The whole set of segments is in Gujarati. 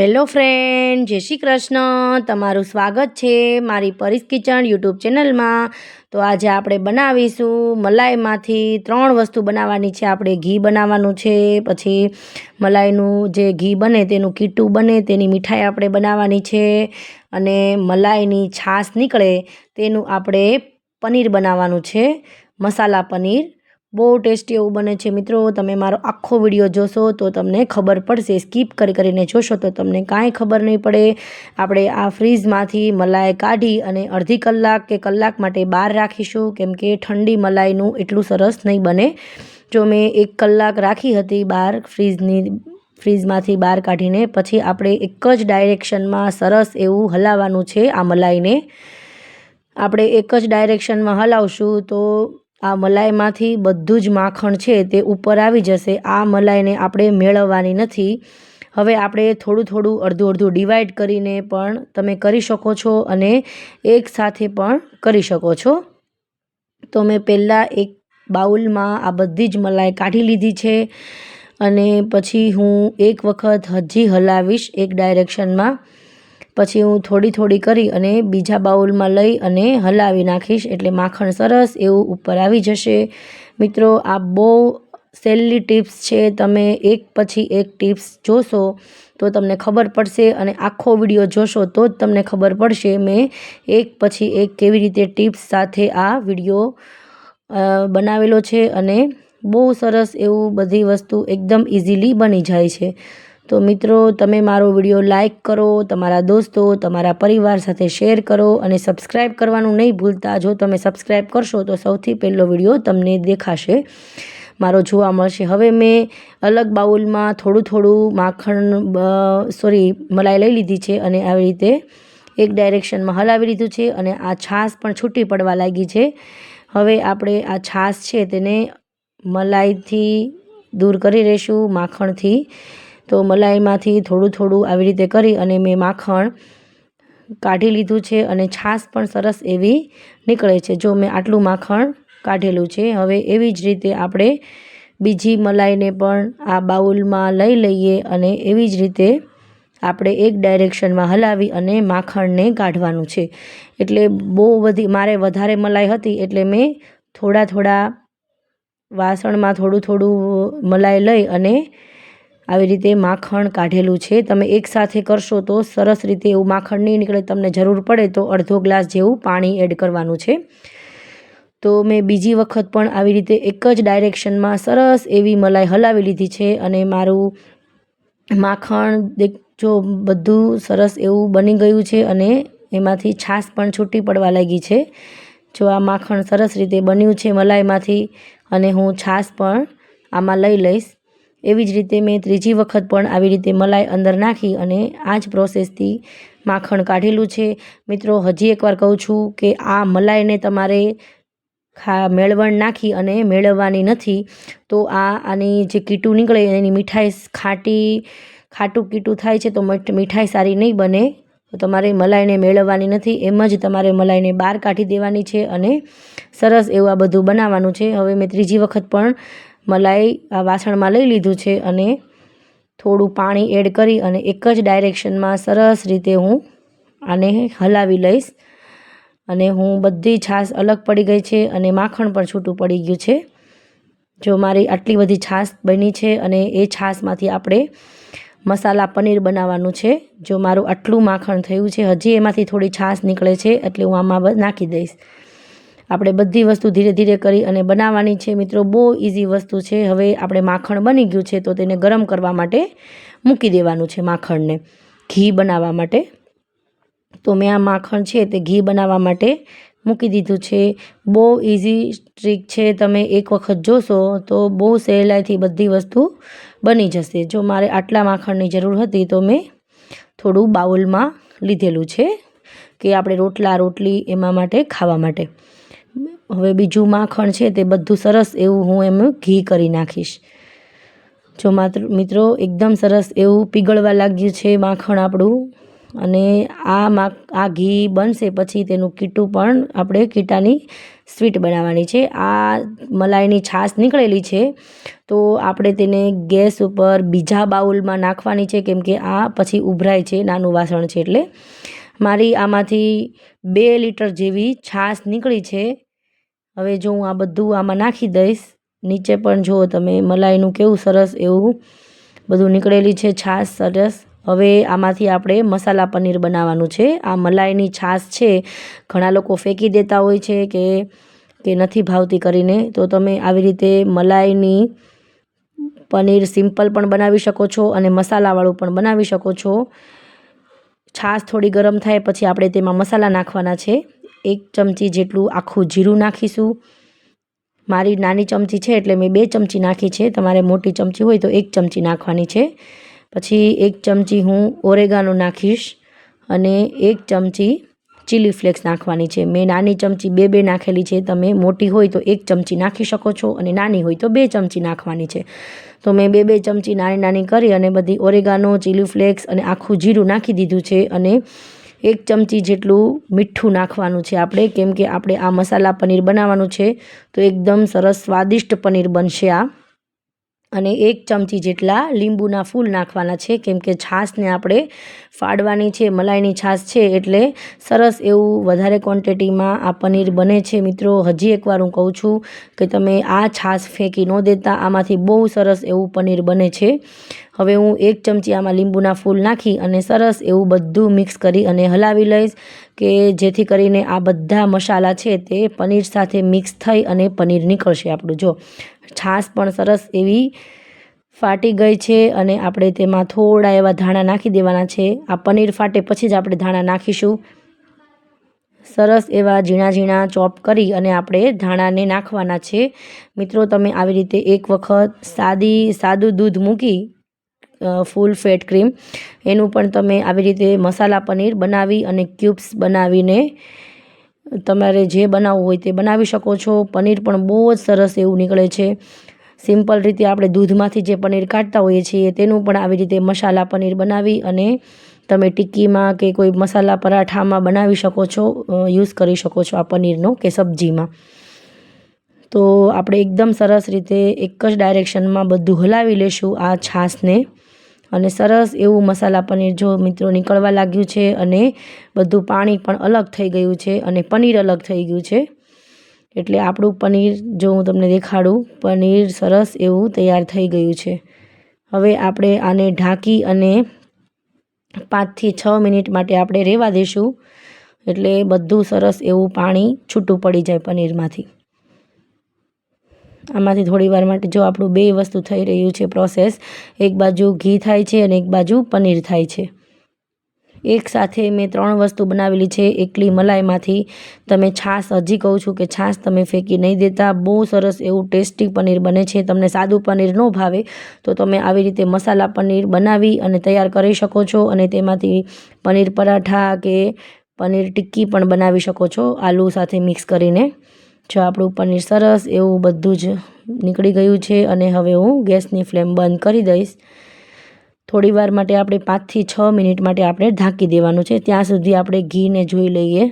હેલો ફ્રેન્ડ, જય શ્રી કૃષ્ણ. તમારું સ્વાગત છે મારી પરીસ કિચન યુટ્યુબ ચેનલમાં. તો આજે આપણે બનાવીશું મલાઈમાંથી 3 વસ્તુ બનાવવાની છે. આપણે ઘી બનાવવાનું છે, પછી મલાઈનું જે ઘી બને તેનું કીટું બને તેની મીઠાઈ આપણે બનાવવાની છે, અને મલાઈની છાશ નીકળે તેનું આપણે પનીર બનાવવાનું છે, મસાલા પનીર. બહુ ટેસ્ટી એવું બને છે મિત્રો. તમે મારો આખો વિડીયો જોશો તો તમને ખબર પડશે. સ્કીપ કરીને જોશો તો તમને કાંઈ ખબર નહીં પડે. આપણે આ ફ્રીઝમાંથી મલાઈ કાઢી અને અડધી કલાક કે કલાક માટે બહાર રાખીશું, કેમ કે ઠંડી મલાઈનું એટલું સરસ નહીં બને. જો મેં 1 કલાક રાખી હતી બહાર ફ્રીઝમાંથી બહાર કાઢીને, પછી આપણે એક જ ડાયરેક્શનમાં સરસ એવું હલાવવાનું છે. આ મલાઈને આપણે એક જ ડાયરેક્શનમાં હલાવશું તો આ મલાઈમાંથી બધું જ માખણ છે તે ઉપર આવી જશે. આ મલાઈને આપણે મેળવવાની નથી. હવે આપણે થોડું અડધું ડિવાઈડ કરીને પણ તમે કરી શકો છો, અને એકસાથે પણ કરી શકો છો. તો મેં પહેલાં એક બાઉલમાં આ બધી જ મલાઈ કાઢી લીધી છે, અને પછી હું એક વખત હજી હલાવીશ એક ડાયરેક્શનમાં. પછી હું થોડી કરી અને બીજા બાઉલમાં લઈ અને હલાવી નાખીશ, એટલે માખણ સરસ એવું ઉપર આવી જશે. મિત્રો, આ બહુ સહેલી ટિપ્સ છે. તમે એક પછી એક ટિપ્સ જોશો તો તમને ખબર પડશે, અને આખો વિડીયો જોશો તો જ તમને ખબર પડશે મેં એક પછી એક કેવી રીતે ટિપ્સ સાથે આ વિડીયો બનાવેલો છે, અને બહુ સરસ એવું બધી વસ્તુ એકદમ ઇઝીલી બની જાય છે. તો મિત્રો, તમે મારો વિડીયો લાઈક કરો, તમારા દોસ્તો, તમારા પરિવાર સાથે શેર કરો, અને સબસ્ક્રાઈબ કરવાનું નહીં ભૂલતા. જો તમે સબસ્ક્રાઈબ કરશો તો સૌથી પહેલો વિડીયો તમને દેખાશે, મારો જોવા મળશે. હવે મેં અલગ બાઉલમાં થોડું મલાઈ લઈ લીધી છે, અને આવી રીતે એક ડાયરેક્શનમાં હલાવી લીધું છે, અને આ છાશ પણ છૂટી પડવા લાગી છે. હવે આપણે આ છાશ છે તેને મલાઈથી દૂર કરી લઈશું, માખણથી. તો મલાઈમાંથી થોડું આવી રીતે કરી અને મેં માખણ કાઢી લીધું છે, અને છાશ પણ સરસ એવી નીકળે છે. જો મેં આટલું માખણ કાઢેલું છે. હવે એવી જ રીતે આપણે બીજી મલાઈને પણ આ બાઉલમાં લઈ લઈએ, અને એવી જ રીતે આપણે એક ડાયરેક્શનમાં હલાવી અને માખણને કાઢવાનું છે. એટલે બહુ બધી મારે વધારે મલાઈ હતી, એટલે મેં થોડા વાસણમાં થોડું મલાઈ લઈ અને આવી રીતે માખણ કાઢેલું છે. તમે એકસાથે કરશો તો સરસ રીતે એવું માખણ નહીં નીકળે. તમને જરૂર પડે તો અડધો ગ્લાસ જેવું પાણી એડ કરવાનું છે. તો મેં બીજી વખત પણ આવી રીતે એક જ ડાયરેક્શનમાં સરસ એવી મલાઈ હલાવી લીધી છે, અને મારું માખણ જો બધું સરસ એવું બની ગયું છે, અને એમાંથી છાશ પણ છૂટી પડવા લાગી છે. જો આ માખણ સરસ રીતે બન્યું છે મલાઈમાંથી, અને હું છાશ પણ આમાં લઈ લઈશ. એવી જ રીતે મેં ત્રીજી વખત પણ આવી રીતે મલાઈ અંદર નાખી અને આ જ પ્રોસેસથી માખણ કાઢેલું છે. મિત્રો, હજી એકવાર કહું છું કે આ મલાઈને તમારે મેળવણ નાખી અને મેળવવાની નથી. તો આની જે કીટું નીકળે એની મીઠાઈ ખાટું કીટું થાય છે, તો મીઠાઈ સારી નહીં બને. તો તમારે મલાઈને મેળવવાની નથી, એમ જ તમારે મલાઈને બહાર કાઢી દેવાની છે, અને સરસ એવું આ બધું બનાવવાનું છે. હવે મેં ત્રીજી વખત પણ મલાઈ આ વાસણમાં લઈ લીધું છે, અને થોડું પાણી એડ કરી અને એક જ ડાયરેક્શનમાં સરસ રીતે હું આને હલાવી લઈશ. અને હું બધી છાશ અલગ પડી ગઈ છે, અને માખણ પણ છૂટું પડી ગયું છે. જો મારી આટલી બધી છાશ બની છે, અને એ છાશમાંથી આપણે મસાલા પનીર બનાવવાનું છે. જો મારું આટલું માખણ થયું છે, હજી એમાંથી થોડી છાશ નીકળે છે, એટલે હું આમાં નાખી દઈશ. આપણે બધી વસ્તુ ધીરે કરી અને બનાવવાની છે. મિત્રો, બહુ ઇઝી વસ્તુ છે. હવે આપણે માખણ બની ગયું છે, તો તેને ગરમ કરવા માટે મૂકી દેવાનું છે. માખણને ઘી બનાવવા માટે તો મેં આ માખણ છે તે ઘી બનાવવા માટે મૂકી દીધું છે. બહુ ઇઝી ટ્રીક છે. તમે એક વખત જોશો તો બહુ સહેલાઈથી બધી વસ્તુ બની જશે. જો મારે આટલા માખણની જરૂર હતી તો મેં થોડું બાઉલમાં લીધેલું છે, કે આપણે રોટલી એમાં માટે ખાવા માટે. હવે બીજું માખણ છે તે બધું સરસ એવું હું એમ ઘી કરી નાખીશ. જો મિત્રો, એકદમ સરસ એવું પીગળવા લાગ્યું છે માખણ આપણું. અને આ ઘી બનશે પછી તેનું કીટું પણ આપણે કીટાની સ્વીટ બનાવવાની છે. આ મલાઈની છાશ નીકળેલી છે તો આપણે તેને ગેસ ઉપર બીજા બાઉલમાં નાખવાની છે, કેમ કે આ પછી ઉભરાય છે, નાનું વાસણ છે એટલે. મારી આમાંથી 2 લીટર જેવી છાશ નીકળી છે. હવે જો હું આ બધું આમાં નાખી દઈશ. નીચે પણ જુઓ તમે મલાઈનું કેવું સરસ એવું બધું નીકળેલી છે છાશ, સરસ. હવે આમાંથી આપણે મસાલા પનીર બનાવવાનું છે. આ મલાઈની છાશ છે ઘણા લોકો ફેંકી દેતા હોય છે કે નથી ભાવતી કરીને, તો તમે આવી રીતે મલાઈની પનીર સિમ્પલ પણ બનાવી શકો છો અને મસાલાવાળું પણ બનાવી શકો છો. છાશ થોડી ગરમ થાય પછી આપણે તેમાં મસાલા નાખવાના છે. 1 ચમચી જેટલું આખું જીરું નાખીશું. મારી નાની ચમચી છે એટલે મેં 2 ચમચી નાખી છે. તમારે મોટી ચમચી હોય તો 1 ચમચી નાખવાની છે. પછી 1 ચમચી હું ઓરેગાનો નાખીશ અને 1 ચમચી ચીલી ફ્લેક્સ નાખવાની છે. મેં નાની ચમચી 2 નાખેલી છે. તમે મોટી હોય તો 1 ચમચી નાખી શકો છો અને નાની હોય તો 2 ચમચી નાખવાની છે. તો મેં 2 ચમચી નાની કરી અને બધી ઓરેગાનો, ચીલી ફ્લેક્સ અને આખું જીરું નાખી દીધું છે. અને 1 ચમચી જેટલું મીઠું નાખવાનું છે આપણે, કેમ કે આપણે આ મસાલા પનીર બનાવવાનું છે તો એકદમ સરસ સ્વાદિષ્ટ પનીર બનશે આ. અને 1 ચમચી જેટલા લીંબુના ફૂલ નાખવાના છે, કેમ કે છાશને આપણે ફાડવાની છે. મલાઈની છાશ છે એટલે સરસ એવું વધારે ક્વોન્ટિટીમાં આ પનીર બને છે. મિત્રો, હજી એકવાર હું કહું છું કે તમે આ છાશ ફેંકી ન દેતા. આમાંથી બહુ સરસ એવું પનીર બને છે. હવે હું 1 ચમચી આમાં લીંબુના ફૂલ નાખી અને સરસ એવું બધું મિક્સ કરી અને હલાવી લઈશ, કે જેથી કરીને આ બધા મસાલા છે તે પનીર સાથે મિક્સ થઈ અને પનીર નીકળશે આપણું. જો છાશ પણ સરસ એવી ફાટી ગઈ છે અને આપણે તેમાં થોડા એવા ધાણા નાખી દેવાના છે. આ પનીર ફાટે પછી જ આપણે ધાણા નાખીશું. સરસ એવા ઝીણા ઝીણા ચોપ કરી અને આપણે ધાણાને નાખવાના છે. મિત્રો, તમે આવી રીતે એક વખત સાદું દૂધ મૂકી ફૂલ ફેટ ક્રીમ, એનું પણ તમે આવી રીતે મસાલા પનીર બનાવી અને ક્યુબ્સ બનાવીને તમારે જે બનાવવું હોય તે બનાવી શકો છો. પનીર પણ બહુ જ સરસ એવું નીકળે છે. સિમ્પલ રીતે આપણે દૂધમાંથી જે પનીર કાઢતા હોઈએ છીએ તેનું પણ આવી રીતે મસાલા પનીર બનાવી અને તમે ટિક્કીમાં કે કોઈ મસાલા પરાઠામાં બનાવી શકો છો, યુઝ કરી શકો છો આ પનીરનો, કે સબ્જીમાં. તો આપણે એકદમ સરસ રીતે એક જ ડાયરેક્શનમાં બધું હલાવી લેશું આ છાશને. અને સરસ એવું મસાલા પનીર જો મિત્રો નીકળવા લાગ્યું છે અને બધું પાણી પણ અલગ થઈ ગયું છે અને પનીર અલગ થઈ ગયું છે. એટલે આપણું પનીર જો હું તમને દેખાડું, પનીર સરસ એવું તૈયાર થઈ ગયું છે. હવે આપણે આને ઢાંકી અને 5 થી 6 મિનિટ માટે આપણે રહેવા દઈશું, એટલે બધું સરસ એવું પાણી છૂટું પડી જાય પનીરમાંથી. આમાંથી થોડી વાર માટે જો આપણું 2 વસ્તુ થઈ રહ્યું છે પ્રોસેસ. એક બાજુ ઘી થાય છે અને એક બાજુ પનીર થાય છે. એક સાથે મેં 3 વસ્તુ બનાવેલી છે એકલી મલાઈમાંથી. તમે છાશ, હજી કહું છું કે છાશ તમે ફેંકી નહીં દેતા. બહુ સરસ એવું ટેસ્ટી પનીર બને છે. તમને સાદું પનીર ન ભાવે તો તમે આવી રીતે મસાલા પનીર બનાવી અને તૈયાર કરી શકો છો અને તેમાંથી પનીર પરાઠા કે પનીર ટિક્કી પણ બનાવી શકો છો આલુ સાથે મિક્સ કરીને. જો આપણું પનીર સરસ એવું બધું જ નીકળી ગયું છે અને હવે હું ગેસની ફ્લેમ બંધ કરી દઈશ. થોડી વાર માટે આપણે 5 થી 6 મિનિટ માટે આપણે ઢાંકી દેવાનું છે. ત્યાં સુધી આપણે ઘીને જોઈ લઈએ.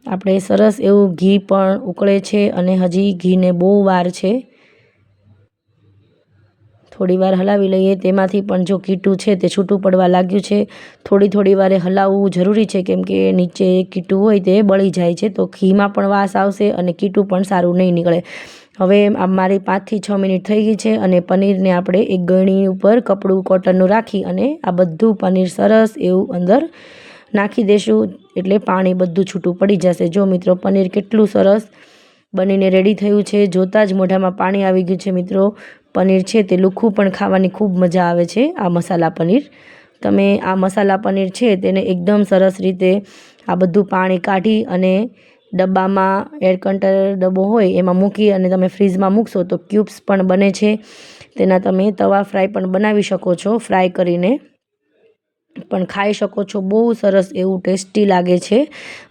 આપણે સરસ એવું ઘી પણ ઉકળે છે અને હજી ઘીને બહુ વાર છે. થોડી વાર હલાવી લઈએ. તેમાંથી પણ જો કીટું છે તે છૂટું પડવા લાગ્યું છે. થોડી વારે હલાવવું જરૂરી છે, કેમ કે નીચે કીટું હોય તે બળી જાય છે તો ઘીમાં પણ વાસ આવશે અને કીટું પણ સારું નહીં નીકળે. હવે મારી 5 થી 6 મિનિટ થઈ ગઈ છે અને પનીરને આપણે એક ગળણી ઉપર કપડું કોટનનું રાખી અને આ બધું પનીર સરસ એવું અંદર નાખી દઈશું, એટલે પાણી બધું છૂટું પડી જશે. જો મિત્રો, પનીર કેટલું સરસ બનીને રેડી થયું છે. જોતાં જ મોઢામાં પાણી આવી ગયું છે. મિત્રો, પનીર છે તે લુખ્ખું પણ ખાવાની ખૂબ મજા આવે છે. આ મસાલા પનીર, તમે આ મસાલા પનીર છે તેને એકદમ સરસ રીતે આ બધું પાણી કાઢી અને ડબ્બામાં, એર કન્ટેનર ડબ્બો હોય એમાં મૂકી અને તમે ફ્રીજમાં મૂકશો તો ક્યુબ્સ પણ બને છે. તેના તમે તવા ફ્રાય પણ બનાવી શકો છો. ફ્રાય કરીને પણ ખાઈ શકો છો. બહુ સરસ એવું ટેસ્ટી લાગે છે.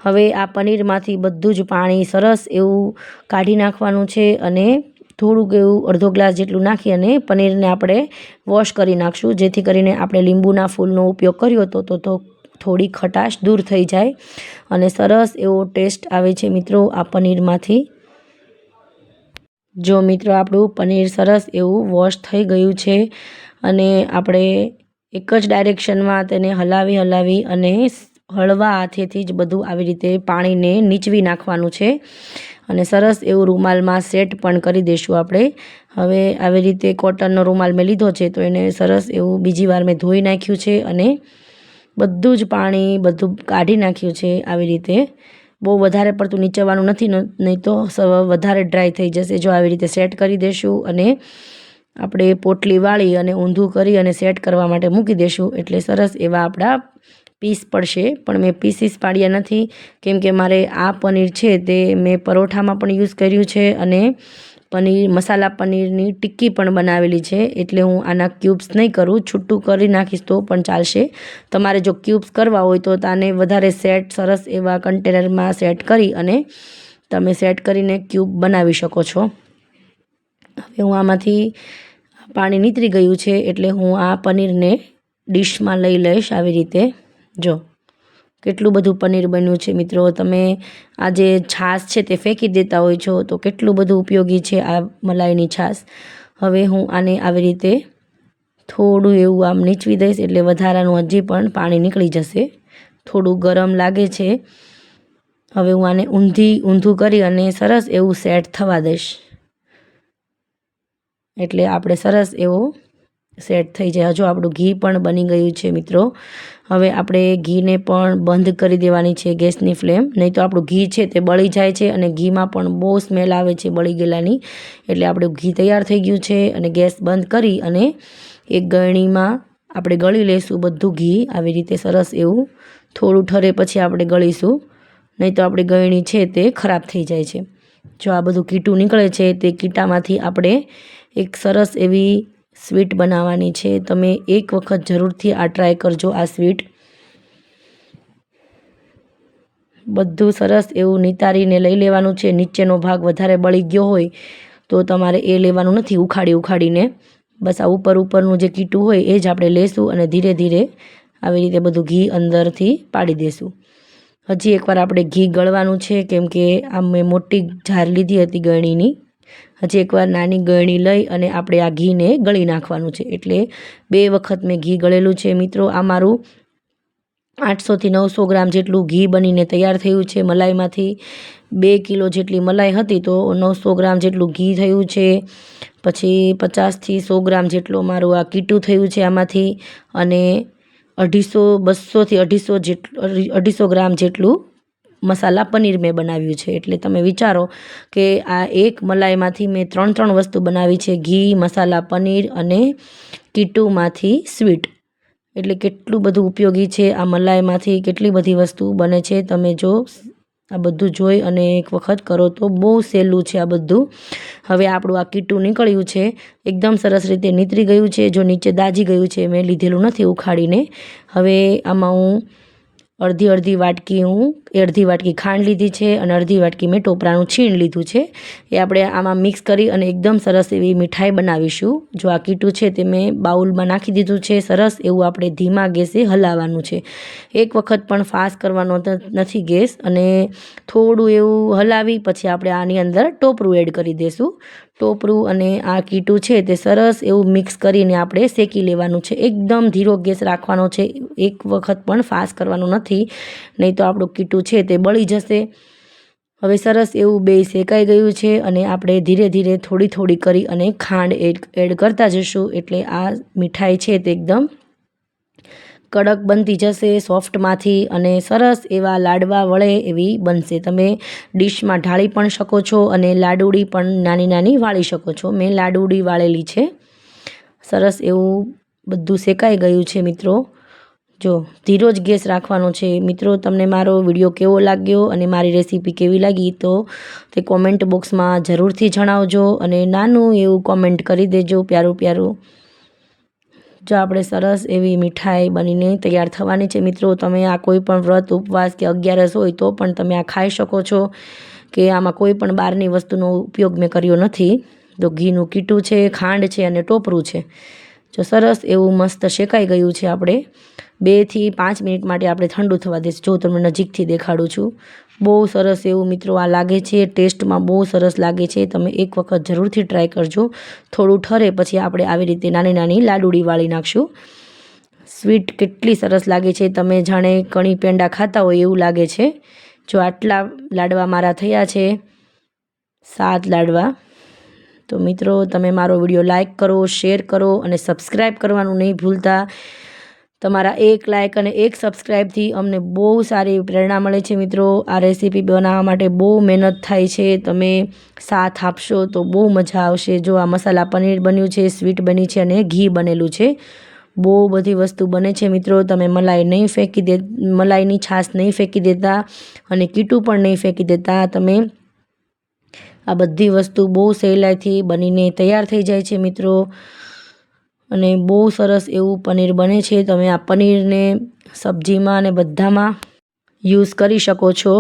હવે આ પનીરમાંથી બધું જ પાણી સરસ એવું કાઢી નાખવાનું છે અને થોડુંક એવું અડધો ગ્લાસ જેટલું નાખી અને પનીરને આપણે વોશ કરી નાખશું, જેથી કરીને આપણે લીંબુના ફૂલનો ઉપયોગ કર્યો હતો તો થોડી ખટાશ દૂર થઈ જાય અને સરસ એવો ટેસ્ટ આવે છે મિત્રો આ પનીરમાંથી। જો મિત્રો આપણું પનીર સરસ એવું વોશ થઈ ગયું છે અને આપણે એક જ ડાયરેક્શનમાં તેને હલાવી અને હળવા હાથેથી જ બધું આવી રીતે પાણીને નીચવી નાખવાનું છે અને સરસ એવું રૂમાલમાં સેટ પણ કરી દઈશું આપણે। હવે આવી રીતે કોટનનો રૂમાલ મેં લીધો છે તો એને સરસ એવું બીજી વાર મેં ધોઈ નાખ્યું છે અને બધું જ પાણી બધું કાઢી નાખ્યું છે। આવી રીતે બહુ વધારે પડતું નીચવવાનું નથી, નહીં તો વધારે ડ્રાય થઈ જશે। જો આવી રીતે સેટ કરી દઈશું અને આપણે પોટલી વાળી અને ઊંધું કરી અને સેટ કરવા માટે મૂકી દઈશું એટલે સરસ એવા આપણા પીસ પડશે। પણ મેં પીસીસ પાડ્યા નથી કેમ કે મારે આ પનીર છે તે મેં પરોઠામાં પણ યુઝ કર્યું છે અને મસાલા પનીરની ટિક્કી પણ બનાવેલી છે એટલે હું આના ક્યુબ્સ નહીં કરું, છૂટું કરી નાખીશ તો પણ ચાલશે। તમારે જો ક્યુબ્સ કરવા હોય તો આને વધારે સેટ સરસ એવા કન્ટેનરમાં સેટ કરી અને તમે સેટ કરીને ક્યુબ બનાવી શકો છો। હવે હું આમાંથી પાણી નીતરી ગયું છે એટલે હું આ પનીરને ડીશમાં લઈ લઈશ। આવી રીતે જો કેટલું બધું પનીર બન્યું છે મિત્રો। તમે આ જે છાશ છે તે ફેંકી દેતા હોય છો તો કેટલું બધું ઉપયોગી છે આ મલાઈની છાશ। હવે હું આને આવી રીતે થોડું એવું આમ નીચવી દઈશ એટલે વધારાનું હજી પણ પાણી નીકળી જશે। થોડું ગરમ લાગે છે। હવે હું આને ઊંધું કરી અને સરસ એવું સેટ થવા દઈશ એટલે આપણે સરસ એવો સેટ થઈ જાય। હજુ આપણું ઘી પણ બની ગયું છે મિત્રો। હવે આપણે ઘીને પણ બંધ કરી દેવાની છે ગેસની ફ્લેમ, નહીં તો આપણું ઘી છે તે બળી જાય છે અને ઘીમાં પણ બહુ સ્મેલ આવે છે બળી ગયેલાની। એટલે આપણું ઘી તૈયાર થઈ ગયું છે અને ગેસ બંધ કરી અને એક ગળણીમાં આપણે ગળી લઈશું બધું ઘી। આવી રીતે સરસ એવું થોડું ઠરે પછી આપણે ગળીશું, નહીં તો આપણી ગળણી છે તે ખરાબ થઈ જાય છે। જો આ બધું કીટું નીકળે છે તે કીટામાંથી આપણે એક સરસ એવી સ્વીટ બનાવવાની છે। તમે એક વખત જરૂરથી આ ટ્રાય કરજો આ સ્વીટ। બધું સરસ એવું નિતારીને લઈ લેવાનું છે। નીચેનો ભાગ વધારે બળી ગયો હોય તો તમારે એ લેવાનું નથી ઉખાડીને, બસ આ ઉપરનું જે કીટું હોય એ જ આપણે લેશું અને ધીરે ધીરે આવી રીતે બધું ઘી અંદરથી પાડી દઈશું। હજી એકવાર આપણે ઘી ગળવાનું છે કેમ કે આ મેં મોટી જાર લીધી હતી ગળણીની। હજી એકવાર નાની ગળણી લઈ અને આપણે આ ઘીને ગળી નાખવાનું છે એટલે 2 વખત મેં ઘી ગળેલું છે મિત્રો। આ મારું 800 થી 900 ગ્રામ જેટલું ઘી બનીને તૈયાર થયું છે મલાઈમાંથી। 2 કિલો જેટલી મલાઈ હતી તો 900 ગ્રામ જેટલું ઘી થયું છે। પછી 50 થી 100 ગ્રામ જેટલું મારું આ કીટું થયું છે આમાંથી અને 200 થી 250 ગ્રામ જેટલું મસાલા પનીર મેં બનાવ્યું છે। એટલે તમે વિચારો કે આ એક મલાઈમાંથી મેં 3 વસ્તુ બનાવી છે, ઘી, મસાલા પનીર અને કીટુમાંથી સ્વીટ। એટલે કેટલું બધું ઉપયોગી છે આ મલાઈમાંથી, કેટલી બધી વસ્તુ બને છે। તમે જો આ બધું જોઈ અને એક વખત કરો તો બહુ સહેલું છે આ બધું। હવે આપણું આ કીટું નીકળ્યું છે, એકદમ સરસ રીતે નીતરી ગયું છે। જો નીચે દાજી ગયું છે મેં લીધેલું નથી ઉખાડીને। હવે આમાં હું અડધી વાટકી ખાંડ લીધી છે અને અડધી વાટકી મેં ટોપરાનું છીણ લીધું છે। એ આપણે આમાં મિક્સ કરી અને એકદમ સરસ એવી મીઠાઈ બનાવીશું। જો આ કીટું છે તે મેં બાઉલમાં નાખી દીધું છે। સરસ એવું આપણે ધીમા ગેસે હલાવવાનું છે, એક વખત પણ ફાસ્ટ કરવાનો નથી ગેસ। અને થોડું એવું હલાવી પછી આપણે આની અંદર ટોપરું એડ કરી દઈશું। ટોપરું અને આ કીટું છે તે સરસ એવું મિક્સ કરીને આપણે શેકી લેવાનું છે। એકદમ ધીરો ગેસ રાખવાનો છે, એક વખત પણ ફાસ્ટ કરવાનું નથી, નહીં તો આપણું કીટું છે તે બળી જશે। હવે સરસ એવું બેય શેકાઈ ગયું છે અને આપણે ધીરે ધીરે થોડી કરી અને ખાંડ એડ કરતા જઈશું એટલે આ મીઠાઈ છે તે એકદમ કડક બનતી જશે સોફ્ટમાંથી અને સરસ એવા લાડવા વળે એવી બનશે। તમે ડીશમાં ઢાળી પણ શકો છો અને લાડુડી પણ નાની વાળી શકો છો। મેં લાડુડી વાળેલી છે। સરસ એવું બધું શેકાઈ ગયું છે મિત્રો। જો ધીરો જ ગેસ રાખવાનો છે મિત્રો। તમને મારો વિડીયો કેવો લાગ્યો અને મારી રેસીપી કેવી લાગી તો તે કોમેન્ટ બોક્સમાં જરૂરથી જણાવજો અને નાનું એવું કોમેન્ટ કરી દેજો પ્યારું। જો આપણે સરસ એવી મીઠાઈ બનીને તૈયાર થવાની છે મિત્રો। તમે આ કોઈ પણ વ્રત ઉપવાસ કે 11 હોય તો પણ તમે આ ખાઈ શકો છો કે આમાં કોઈ પણ બહારની વસ્તુનો ઉપયોગ મેં કર્યો નથી। તો ઘીનું કીટું છે, ખાંડ છે અને ટોપરું છે જો સરસ એવું મસ્ત શેકાઈ ગયું છે. આપણે 2 થી 5 મિનિટ માટે આપણે ઠંડુ થવા દઈશું. જો તમને નજીકથી દેખાડું છું, બહુ સરસ એવું મિત્રો આ લાગે છે. ટેસ્ટમાં બહુ સરસ લાગે છે. તમે એક વખત જરૂરથી ટ્રાય કરજો. થોડું ઠરે પછી આપણે આવી રીતે નાની નાની લાડુડી વાળી નાખશું. સ્વીટ કેટલી સરસ લાગે છે, તમે જાણે કણી પેંડા ખાતા હોય એવું લાગે છે. જો આટલા લાડવા મારા થયા છે, 7 લાડવા. તો મિત્રો તમે મારો વિડીયો લાઇક કરો, શેર કરો અને સબસ્ક્રાઈબ કરવાનું નહીં ભૂલતા. તમારા 1 લાઇક અને 1 સબસ્ક્રાઈબથી અમને બહુ સારી પ્રેરણા મળે છે મિત્રો. આ રેસીપી બનાવવા માટે બહુ મહેનત થાય છે. તમે સાથ આપશો તો બહુ મજા આવશે. જો આ મસાલા પનીર બન્યું છે, સ્વીટ બની છે અને ઘી બનેલું છે. બહુ બધી વસ્તુ બને છે મિત્રો. તમે મલાઈની છાશ નહીં ફેંકી દેતા અને કીટું પણ નહીં ફેંકી દેતા. તમે આ બધી વસ્તુ બહુ સહેલાઈથી બનીને તૈયાર થઈ જાય છે મિત્રો. અને બહુ સરસ એવું પનીર બને છે. તમે આ પનીરને સબ્જીમાં અને બધામાં યુઝ કરી શકો છો.